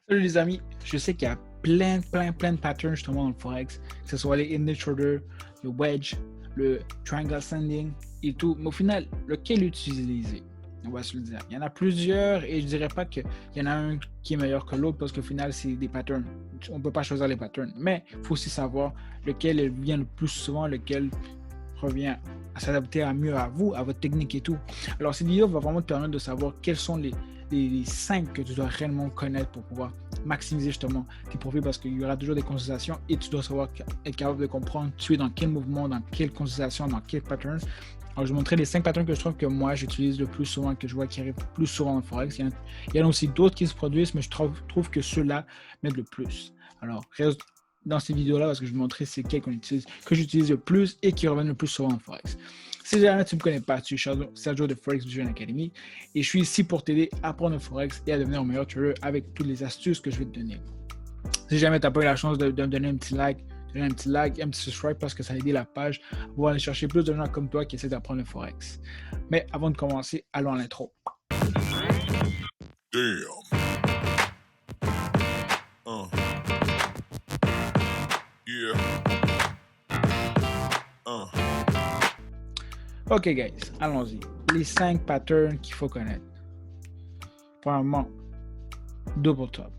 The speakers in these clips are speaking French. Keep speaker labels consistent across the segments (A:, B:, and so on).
A: Salut les amis, je sais qu'il y a plein de patterns justement dans le Forex, que ce soit les in the shoulder, le wedge, le triangle ascending et tout, mais au final, lequel utiliser? On va se le dire. Il y en a plusieurs et je dirais pas qu'il y en a un qui est meilleur que l'autre parce qu'au final, c'est des patterns. On ne peut pas choisir les patterns, mais il faut aussi savoir lequel vient le plus souvent, lequel revient à s'adapter mieux à vous, à votre technique et tout. Alors, cette vidéo va vraiment te permettre de savoir quels sont les 5 que tu dois réellement connaître pour pouvoir maximiser justement tes profits parce qu'il y aura toujours des consultations et tu dois savoir être capable de comprendre tu es dans quel mouvement, dans quelle consultation, dans quel pattern. Alors, je vais vous montrer les 5 patterns que je trouve que moi j'utilise le plus souvent, que je vois qui arrivent plus souvent dans le Forex. Il y en a aussi d'autres qui se produisent, mais je trouve que ceux-là m'aident le plus. Alors, reste dans ces vidéos-là parce que je vais vous montrer c'est quels que j'utilise le plus et qui reviennent le plus souvent en Forex. Si jamais tu ne me connais pas, je suis Sergio de Forex Vision Academy et je suis ici pour t'aider à apprendre le Forex et à devenir un meilleur trader avec toutes les astuces que je vais te donner. Si jamais tu n'as pas eu la chance de me donner un petit like, un petit subscribe parce que ça a aidé la page à pouvoir aller chercher plus de gens comme toi qui essaient d'apprendre le Forex. Mais avant de commencer, allons à l'intro. Damn. Yeah. Ok guys, allons-y. Les 5 patterns qu'il faut connaître. Premièrement, double top.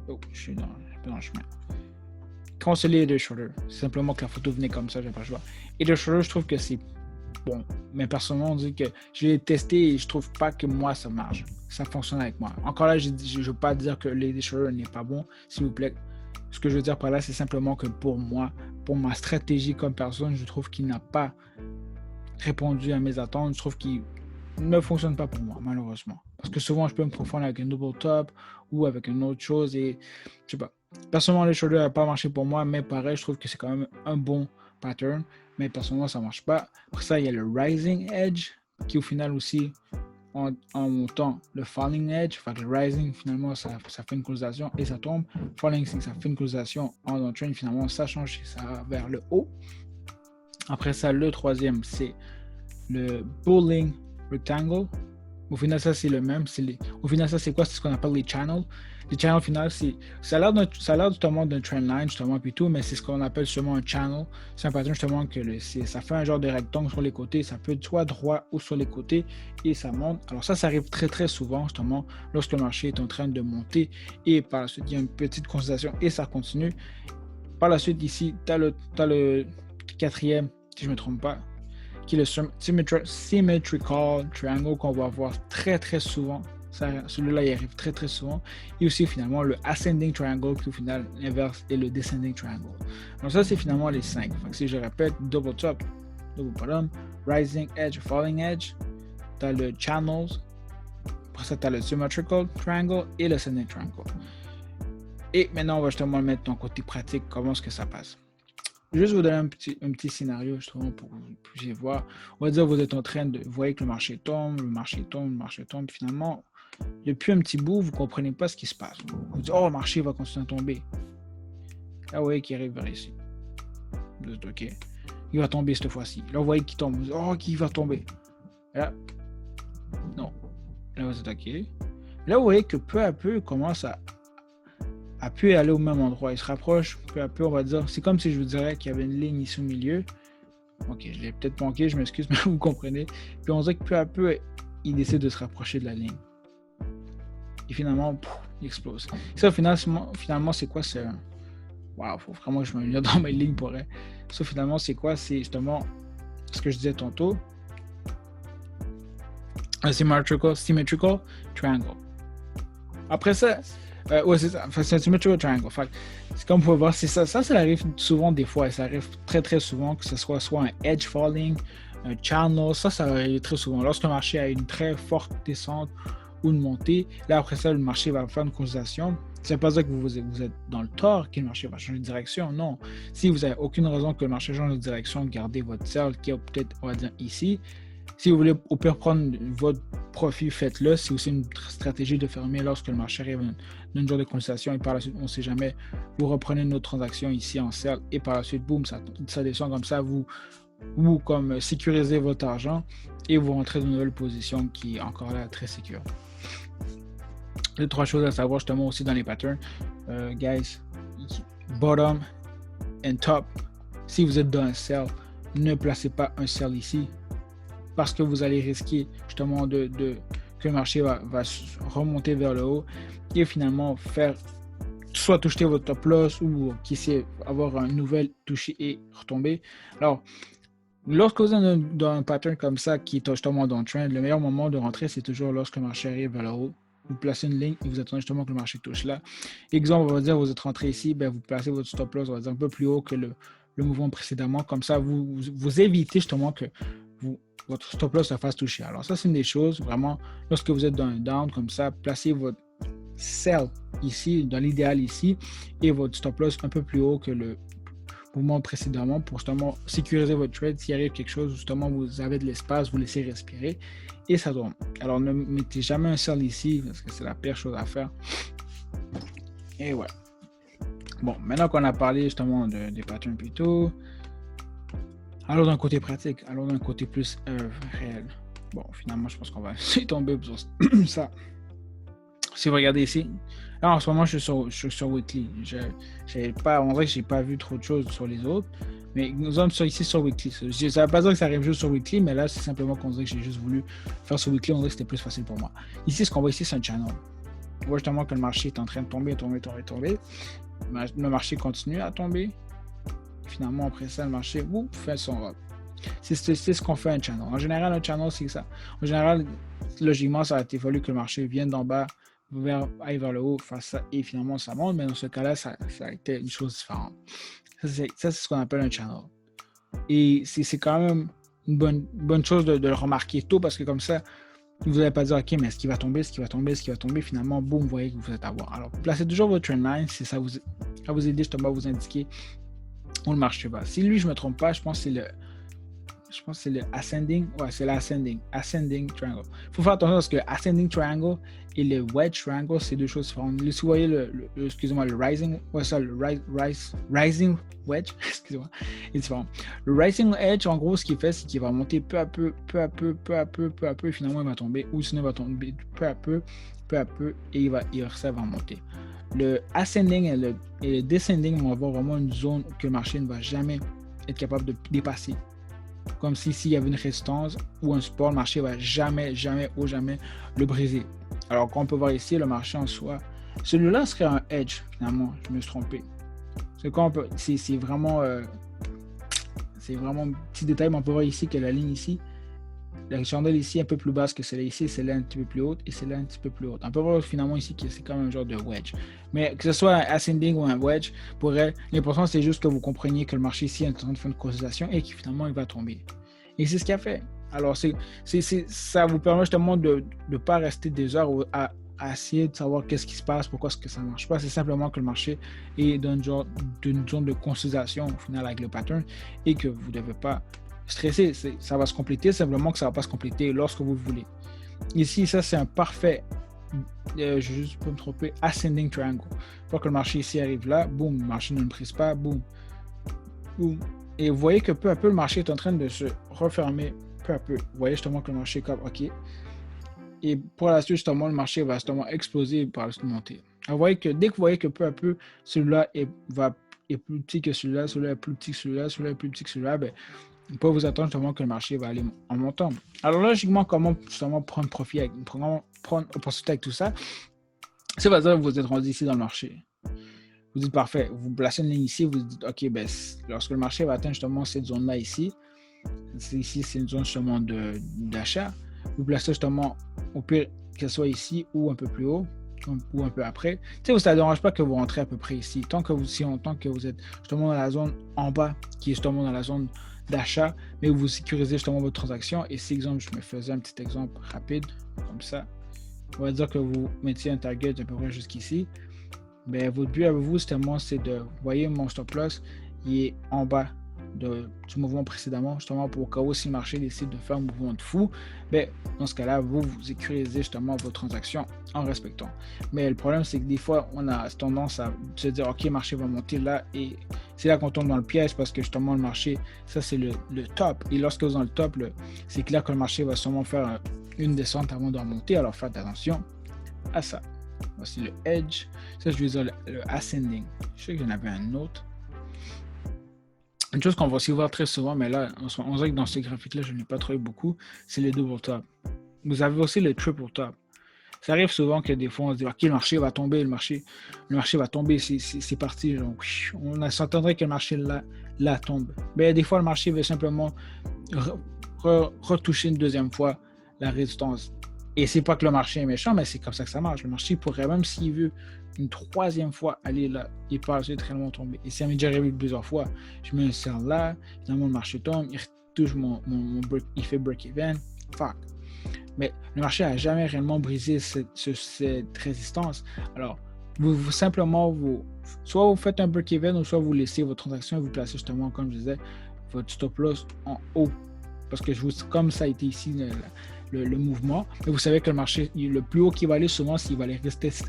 A: Oh, je suis dans le chemin. Conseiller de shoulder. C'est simplement que la photo venait comme ça, j'ai pas le choix. Et de shoulder, je trouve que c'est bon. Mais personnellement, on dit que je l'ai testé et je trouve pas que moi ça marche. Ça fonctionne avec moi. Encore là, je ne veux pas dire que les shoulder n'est pas bon, s'il vous plaît. Ce que je veux dire par là, c'est simplement que pour moi, pour ma stratégie comme personne, je trouve qu'il n'a pas répondu à mes attentes. Je trouve qu'il ne fonctionne pas pour moi, malheureusement. Parce que souvent, je peux me confondre avec un double top ou avec une autre chose et je sais pas. Personnellement, les shoulders n'ont pas marché pour moi, mais pareil, je trouve que c'est quand même un bon pattern. Mais personnellement, ça ne marche pas. Après ça, il y a le rising edge qui au final aussi, en montant le falling edge, enfin le rising, finalement, ça fait une consolidation et ça tombe. Falling, ça fait une consolidation en downtrend, finalement, ça change, ça va vers le haut. Après ça, le troisième, c'est le bulling rectangle. Au final, ça, c'est le même. Au final, ça, c'est quoi? C'est ce qu'on appelle les channels. Les channels, au final, ça a l'air justement d'un trendline, justement, puis tout, mais c'est ce qu'on appelle justement un channel. C'est un pattern, justement, que ça fait un genre de rectangle sur les côtés. Ça peut être soit droit ou sur les côtés, et ça monte. Alors ça arrive très souvent, justement, lorsque le marché est en train de monter, et par la suite, il y a une petite consolidation, et ça continue. Par la suite, ici, tu as le quatrième, si je ne me trompe pas, qui est le symmetrical triangle qu'on va voir très souvent. Celui-là, il arrive très souvent. Et aussi, finalement, le ascending triangle qui, au final, l'inverse est le descending triangle. Donc, ça, c'est finalement les 5. Donc, si je répète, double top, double bottom, rising edge, falling edge, tu as le channels, après ça, tu as le symmetrical triangle et le ascending triangle. Et maintenant, on va justement mettre ton côté pratique, comment est-ce que ça passe. Je vais juste vous donner un petit scénario justement pour que vous puissiez voir. On va dire que vous êtes en train de... Vous voyez que le marché tombe, finalement, depuis un petit bout, vous ne comprenez pas ce qui se passe. Vous dites, oh, le marché va continuer à tomber. Là, vous voyez qu'il arrive vers ici. Vous dites, ok, il va tomber cette fois-ci. Là, vous voyez qu'il tombe. Vous dites, oh, qui va tomber. Là, non. Là, vous dites, ok. Là, vous voyez que peu à peu, il commence à pu aller au même endroit. Il se rapproche peu à peu, on va dire. C'est comme si je vous dirais qu'il y avait une ligne ici au milieu. Ok, je l'ai peut-être manqué, je m'excuse, mais vous comprenez. Puis on dirait que peu à peu, il décide de se rapprocher de la ligne. Et finalement, il explose. Ça, finalement, c'est quoi? C'est waouh, faut vraiment que je me mette dans mes lignes pour elle. Ça, finalement, c'est quoi? C'est justement ce que je disais tantôt. Un symmetrical triangle. Après ça, ouais, c'est ça. Enfin, c'est un symmetrical triangle. Enfin, c'est comme vous pouvez voir, c'est ça. Ça arrive souvent des fois. Et ça arrive très souvent que ce soit un edge falling, un channel. Ça arrive très souvent. Lorsque le marché a une très forte descente ou une montée, là, après ça, le marché va faire une consolidation. Ça ne veut pas dire que vous êtes dans le tort, que le marché va changer de direction. Non. Si vous n'avez aucune raison que le marché change de direction, gardez votre sell qui est peut-être, on va dire, ici. Si vous voulez au pire prendre votre profit, faites-le. C'est aussi une stratégie de fermer lorsque le marché arrive d'une journée de consultation et par la suite, on ne sait jamais, vous reprenez une autre transaction ici en sell et par la suite, boum, ça descend comme ça, vous comme sécurisez votre argent et vous rentrez dans une nouvelle position qui est encore là très sécure. Les 3 choses à savoir justement aussi dans les patterns. Guys, bottom and top. Si vous êtes dans un sell, ne placez pas un sell ici parce que vous allez risquer justement que le marché va remonter vers le haut et finalement faire soit toucher votre top loss ou qui sait avoir un nouvel toucher et retomber. Alors, lorsque vous êtes dans un pattern comme ça qui est justement dans le trend, le meilleur moment de rentrer, c'est toujours lorsque le marché arrive vers le haut. Vous placez une ligne et vous attendez justement que le marché touche là. Exemple, on va dire vous êtes rentré ici, ben vous placez votre stop loss, on va dire un peu plus haut que le mouvement précédemment. Comme ça, vous évitez justement que votre stop loss se fasse toucher. Alors ça, c'est une des choses, vraiment, lorsque vous êtes dans un down comme ça, placez votre sell ici, dans l'idéal ici, et votre stop loss un peu plus haut que le mouvement précédemment pour justement sécuriser votre trade. S'il arrive quelque chose, justement, vous avez de l'espace, vous laissez respirer et ça tourne. Alors, ne mettez jamais un sell ici parce que c'est la pire chose à faire. Et ouais. Bon, maintenant qu'on a parlé justement des patterns plus tôt, allons d'un côté pratique, allons d'un côté plus réel. Bon, finalement, je pense qu'on va tomber sur ça. Si vous regardez ici, là en ce moment je suis sur Weekly. On dirait que j'ai pas vu trop de choses sur les autres, mais nous sommes ici sur Weekly. Ça ne veut pas dire que ça arrive juste sur Weekly, mais là c'est simplement qu'on dirait que j'ai juste voulu faire sur Weekly. On dirait que c'était plus facile pour moi. Ici, ce qu'on voit ici, c'est un channel. On voit justement que le marché est en train de tomber. Le marché continue à tomber. Finalement, après ça, le marché fait son up. C'est ce qu'on fait un channel. En général, un channel, c'est ça. En général, logiquement, ça a été fallu que le marché vienne d'en bas, aille vers le haut, fasse ça, et finalement, ça monte. Mais dans ce cas-là, ça a été une chose différente. Ça, c'est ce qu'on appelle un channel. Et c'est quand même une bonne chose de le remarquer tôt, parce que comme ça, vous n'allez pas dire, OK, mais est-ce qu'il va tomber, finalement, boum, vous voyez que vous êtes à voir. Alors, placez toujours votre trendline, si ça vous aider justement à vous indiquer où le marché va. Si lui, je ne me trompe pas, je pense que c'est le ascending. Ouais, c'est l'ascending triangle. Il faut faire attention parce que ascending triangle et le wedge triangle, c'est deux choses différentes. Si vous voyez le rising, rising wedge, excusez-moi, est différent. Le rising edge, en gros, ce qu'il fait, c'est qu'il va monter peu à peu, et finalement, il va tomber, ou sinon, il va tomber peu à peu, et ça va monter. Le ascending et le descending, on va avoir vraiment une zone que le marché ne va jamais être capable de dépasser. Comme s'il y avait une résistance ou un support, le marché ne va jamais le briser. Alors qu'on peut voir ici, le marché en soi, celui-là serait un edge, finalement, je me suis trompé. C'est vraiment un petit détail, mais on peut voir ici que la ligne ici, la chandelle ici un peu plus basse que celle-là ici, celle-là un petit peu plus haute et celle-là un petit peu plus haute. On peut voir finalement ici que c'est comme un genre de wedge. Mais que ce soit un ascending ou un wedge, pour elle, l'important c'est juste que vous compreniez que le marché ici est en train de faire une consolidation et que finalement il va tomber. Et c'est ce qu'il a fait. Alors ça vous permet justement de ne pas rester des heures à essayer de savoir qu'est-ce qui se passe, pourquoi est-ce que ça ne marche pas. C'est simplement que le marché est dans une zone de consolidation au final avec le pattern et que vous ne devez pas stresser, ça va se compléter, simplement que ça ne va pas se compléter lorsque vous le voulez. Ici, ça c'est un parfait, je juste peux me tromper, ascending triangle. Une fois que le marché ici arrive là, boum, le marché ne le brise pas, boum, boum. Et vous voyez que peu à peu, le marché est en train de se refermer, peu à peu. Vous voyez justement que le marché est comme, OK. Et pour la suite, justement, le marché va justement exploser et par la suite monter. Alors, vous voyez que dès que vous voyez que peu à peu, celui-là est plus petit que celui-là, celui-là est plus petit que celui-là, celui-là est plus petit que celui-là, ben, vous pouvez vous attendre justement que le marché va aller en montant. Alors logiquement, comment justement prendre profit prendre opportunité avec tout ça? C'est pas dire que vous êtes rendu ici dans le marché. Vous dites parfait, vous placez une ligne ici, vous dites OK, ben, lorsque le marché va atteindre justement cette zone-là ici, c'est une zone justement d'achat, vous placez justement au pire qu'elle soit ici ou un peu plus haut ou un peu après. Tu sais, ça ne dérange pas que vous rentrez à peu près ici. Tant que vous êtes justement dans la zone en bas, qui est justement dans la zone d'achat, mais vous sécurisez justement votre transaction. Et si, exemple, je me faisais un petit exemple rapide, comme ça, on va dire que vous mettiez un target à peu près jusqu'ici. Mais votre but avec vous, justement, c'est de, vous voyez mon stop loss, il est en bas du mouvement précédemment, justement pour au cas où si le marché décide de faire un mouvement de fou, ben, dans ce cas-là, vous sécurisez justement vos transactions en respectant. Mais le problème, c'est que des fois, on a tendance à se dire, OK, le marché va monter là, et c'est là qu'on tombe dans le piège parce que justement, le marché, ça c'est le top. Et lorsque vous êtes dans le top, c'est clair que le marché va sûrement faire une descente avant de remonter, alors faites attention à ça. Voici le edge. Ça, je vais dire le ascending. Je sais que j'en avais un autre. Une chose qu'on va aussi voir très souvent, mais là, on dirait que dans ce graphique-là, je ne l'ai pas trouvé beaucoup, c'est le double top. Vous avez aussi le triple top. Ça arrive souvent que des fois, on se dit, OK, le marché va tomber, le marché va tomber, c'est parti. Genre, on s'entendrait que le marché là tombe. Mais des fois, le marché veut simplement retoucher une deuxième fois la résistance. Et c'est pas que le marché est méchant, mais c'est comme ça que ça marche. Le marché pourrait, même s'il veut une troisième fois aller là, il peut assez très loin tomber. Et ça m'est déjà arrivé plusieurs fois. Je mets un sell là, finalement le marché tombe, il retouche mon break, il fait break-even. Fuck. Mais le marché n'a jamais réellement brisé cette résistance. Alors, simplement, soit vous faites un break-even, ou soit vous laissez votre transaction et vous placez justement, comme je disais, votre stop-loss en haut. Parce que comme ça a été ici le mouvement, mais vous savez que le marché, le plus haut qu'il va aller souvent, c'est qu'il va aller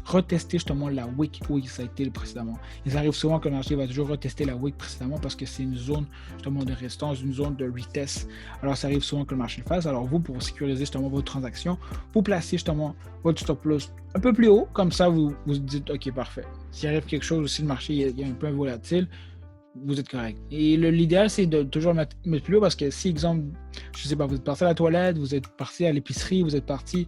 A: retester justement la wick où ça a été précédemment. Il arrive souvent que le marché va toujours retester la wick précédemment parce que c'est une zone justement de résistance, une zone de retest. Alors ça arrive souvent que le marché le fasse. Alors vous, pour sécuriser justement votre transaction, vous placez justement votre stop loss un peu plus haut, comme ça vous dites ok, parfait. S'il arrive quelque chose aussi, le marché il est un peu volatile, vous êtes correct. Et l'idéal, c'est de toujours mettre plus haut parce que si, exemple, je sais pas, vous êtes parti à la toilette, vous êtes parti à l'épicerie, vous êtes parti,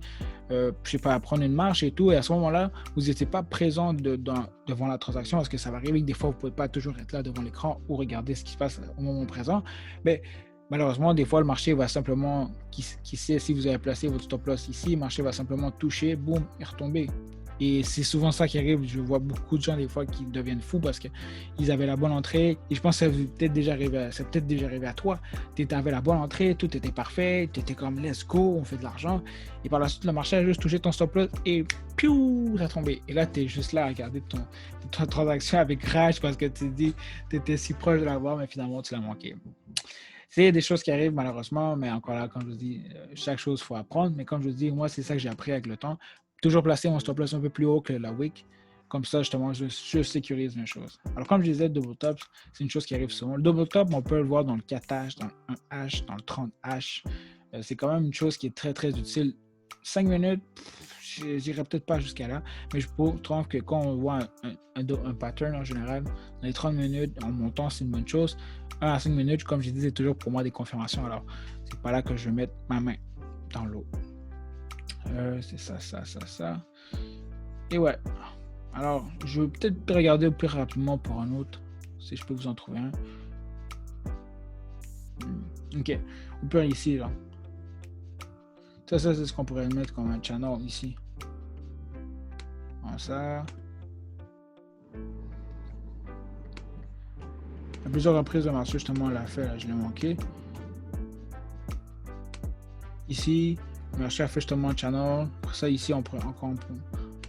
A: je sais pas, prendre une marche et tout, et à ce moment-là, vous n'étiez pas présent devant la transaction parce que ça va arriver que des fois, vous ne pouvez pas toujours être là devant l'écran ou regarder ce qui se passe au moment présent. Mais malheureusement, des fois, le marché va simplement, qui sait, si vous avez placé votre stop loss ici, le marché va simplement toucher, boum, et retomber. Et c'est souvent ça qui arrive. Je vois beaucoup de gens des fois qui deviennent fous parce qu'ils avaient la bonne entrée. Et je pense que ça peut peut-être déjà arrivé à toi. Tu avais la bonne entrée, tout était parfait. Tu étais comme let's go, on fait de l'argent. Et par la suite, le marché a juste touché ton stop loss et piou, ça a tombé. Et là, tu es juste là à regarder ton transaction avec rage parce que tu te dis, tu étais si proche de l'avoir, mais finalement, tu l'as manqué. C'est des choses qui arrivent malheureusement, mais encore là, comme je vous dis, chaque chose, il faut apprendre. Mais comme je vous dis, moi, c'est ça que j'ai appris avec le temps. Toujours placer mon stop loss un peu plus haut que la wick. Comme ça, justement, je sécurise mes choses. Alors, comme je disais, double top, c'est une chose qui arrive souvent. Le double top, on peut le voir dans le 4H, dans le 1H, dans le 30H. C'est quand même une chose qui est très, très utile. 5 minutes, je n'irai peut-être pas jusqu'à là, mais je trouve que quand on voit un pattern en général, dans les 30 minutes, en montant, c'est une bonne chose. 1 à 5 minutes, comme je disais, c'est toujours pour moi des confirmations. Alors, c'est pas là que je vais mettre ma main dans l'eau. C'est ça. Et ouais. Alors, je vais peut-être regarder plus rapidement pour un autre, si je peux vous en trouver un. Ok. On peut ici, là. Ça, c'est ce qu'on pourrait mettre comme un channel ici. Comme ça. À plusieurs reprises, le marché, justement, l'a fait, là, je l'ai manqué. Ici, le marché a fait justement un channel. Pour ça, ici, on pourrait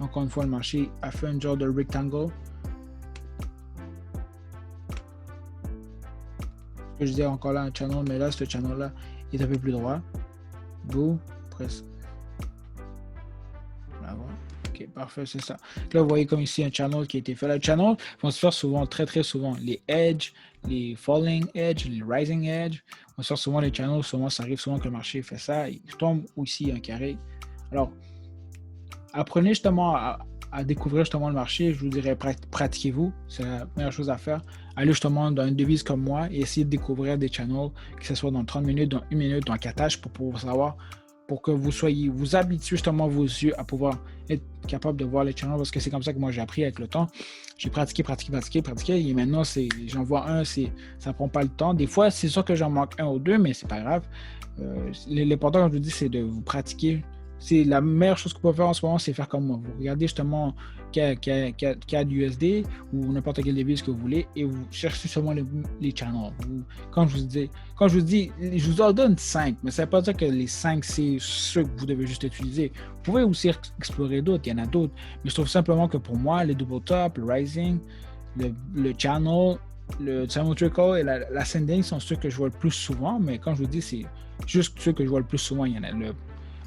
A: encore une fois, le marché a fait un genre de rectangle. Je disais encore là un channel, mais là, ce channel-là est un peu plus droit. Boum, presque. Voilà. Ok, parfait, c'est ça. Là, vous voyez comme ici un channel qui a été fait. Le channel vont se faire souvent, très très souvent. Les edge, les falling edge, les rising edge. On se fait souvent les channels. Souvent, ça arrive souvent que le marché fait ça. Il tombe aussi un carré. Alors, apprenez justement à découvrir justement le marché. Je vous dirais, pratiquez-vous. C'est la meilleure chose à faire. Allez justement dans une devise comme moi et essayez de découvrir des channels, que ce soit dans 30 minutes, dans 1 minute, dans 4H pour pouvoir savoir, pour que vous habituez justement vos yeux à pouvoir être capable de voir les channels, parce que c'est comme ça que moi j'ai appris avec le temps. J'ai pratiqué et maintenant j'en vois un, ça prend pas le temps. Des fois, c'est sûr que j'en manque un ou deux, mais c'est pas grave. L'important, comme je vous dis, c'est de vous pratiquer. C'est la meilleure chose que vous pouvez faire en ce moment, c'est faire comme moi. Vous regardez justement CAD USD ou n'importe quelle devise que vous voulez et vous cherchez seulement les channels. Quand je vous dis, je vous en donne 5, mais ça ne veut pas dire que les 5, c'est ceux que vous devez juste utiliser. Vous pouvez aussi explorer d'autres, il y en a d'autres. Mais je trouve simplement que pour moi, les double top, le rising, le channel, le symmetrical et l'ascending sont ceux que je vois le plus souvent. Mais quand je vous dis, c'est juste ceux que je vois le plus souvent. Il y en a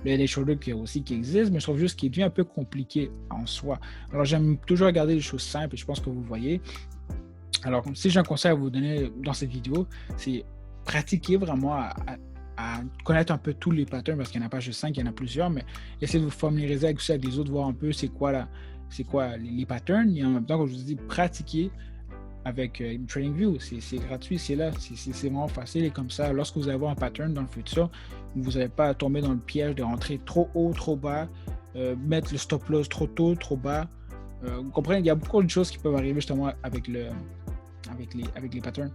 A: les shoulders qui existent, mais je trouve juste qu'il devient un peu compliqué en soi. Alors, j'aime toujours regarder les choses simples et je pense que vous voyez. Alors, si j'ai un conseil à vous donner dans cette vidéo, c'est pratiquer vraiment à connaître un peu tous les patterns, parce qu'il n'y en a pas juste 5, il y en a plusieurs, mais essayez de vous familiariser avec les autres, voir un peu c'est quoi c'est quoi les patterns et en même temps, comme je vous dis, pratiquer avec TradingView. C'est gratuit, c'est là, c'est vraiment facile et comme ça, lorsque vous avez un pattern dans le futur, vous n'allez pas tomber dans le piège de rentrer trop haut, trop bas, mettre le stop loss trop tôt, trop bas. Vous comprenez, il y a beaucoup de choses qui peuvent arriver justement avec les patterns.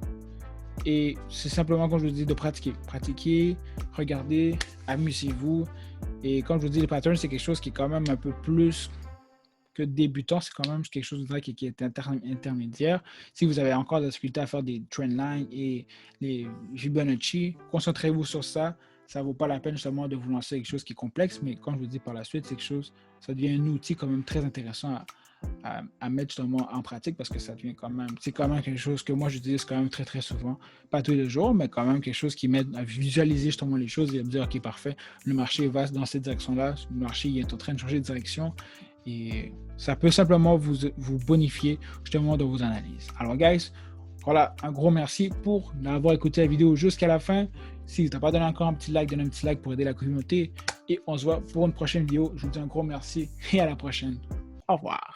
A: Et c'est simplement, comme je vous dis, de pratiquer. Pratiquer, regardez, amusez-vous. Et comme je vous dis, les patterns, c'est quelque chose qui est quand même un peu plus que débutant, c'est quand même quelque chose qui est intermédiaire. Si vous avez encore de la difficulté à faire des trendlines et les Fibonacci, concentrez-vous sur ça. Ça ne vaut pas la peine justement de vous lancer quelque chose qui est complexe, mais comme je vous dis par la suite, c'est quelque chose, ça devient un outil quand même très intéressant à mettre justement en pratique parce que ça devient c'est quand même quelque chose que moi j'utilise quand même très très souvent, pas tous les jours, mais quand même quelque chose qui m'aide à visualiser justement les choses et à me dire ok parfait, le marché va dans cette direction-là, le marché il est en train de changer de direction et ça peut simplement vous bonifier justement dans vos analyses. Alors guys, voilà, un gros merci pour d'avoir écouté la vidéo jusqu'à la fin. Si tu n'as pas donné encore un petit like, donne un petit like pour aider la communauté et on se voit pour une prochaine vidéo. Je vous dis un gros merci et à la prochaine. Au revoir.